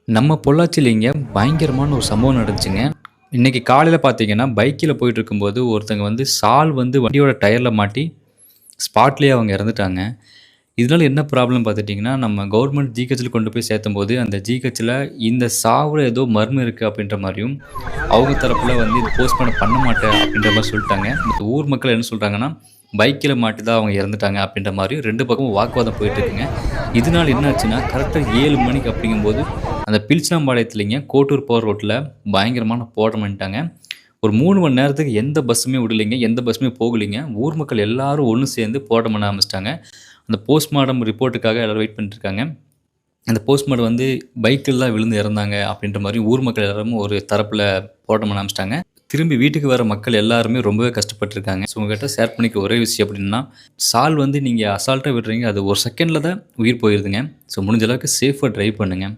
நம்ம பொள்ளாச்சியிலங்க பயங்கரமான ஒரு சம்பவம் நடந்துச்சுங்க. இன்னைக்கு காலையில பார்த்தீங்கன்னா, பைக்கில போயிட்டுருக்கும்போது ஒருத்தங்க வந்து சால் வந்து வண்டியோட டயர்ல மாட்டி, ஸ்பாட்லயே அவங்க இறந்துட்டாங்க. இதனால என்ன ப்ராப்ளம் பார்த்துட்டீங்கன்னா, நம்ம கவர்மெண்ட் ஜிஹெச்ல கொண்டு போய் சேர்த்தம்போது, அந்த ஜிஹெச்ல இந்த சாவுல ஏதோ மர்மம் இருக்கு அப்படின்ற மாரியும், அவங்க தரப்புல வந்து இது போஸ்ட்மார்டம் பண்ண மாட்டேன் அப்படின்ற மாரி சொல்ட்டாங்க. இந்த ஊர் மக்கள் என்ன சொல்றாங்கன்னா, பைக்கில மாட்டி தான் அவங்க இறந்துட்டாங்க அப்படின்ற மாரி 2 பக்கமும் வாக்குவாதம் போயிட்டுருக்குங்க. இதனால என்ன ஆச்சுன்னா, கரெக்ட்டா 7 மணிக்கு அப்படிங்கும்போது, அந்த பில்ச்சனாம்பாளையத்துலங்க கோட்டூர் போற ரோட்ல பயங்கரமான போராட்டம் பண்ணிட்டாங்க. ஒரு 3 மணி நேரத்துக்கு எந்த பஸ்ஸுமே விடலைங்க. எந்த பஸ்ஸுமே போகலைங்க. ஊர் மக்கள் எல்லாரும் ஒண்ணு சேர்ந்து போராட்டம் பண்ண ஆரம்பிச்சுட்டாங்க. அந்த போஸ்ட்மார்டம் ரிப்போர்ட்டுக்காக எல்லாரும் வெயிட் பண்ணிட்டு இருக்காங்க. அந்த போஸ்ட்மார்டம் வந்து பைக்கில தான் விழுந்து இறந்தாங்க அப்படின்ற மாரி ஊர் மக்கள் எல்லாரும் ஒரு தரப்புல போராட்டம் பண்ண ஆரம்பிச்சுட்டாங்க. திரும்பி வீட்டுக்கு வர மக்கள் எல்லாருமே ரொம்பவே கஷ்டப்பட்டுருக்காங்க. ஸோ உங்ககிட்ட ஷேர் பண்ணிக்க ஒரே விஷயம் அப்படின்னா, சால் வந்து நீங்க அசால்ட்டா விடுறீங்க. அது 1 செகண்ட்ல தான் உயிர் போயிருதுங்க. ஸோ முடிஞ்ச அளவுக்கு சேஃபா டிரைவ் பண்ணுங்க.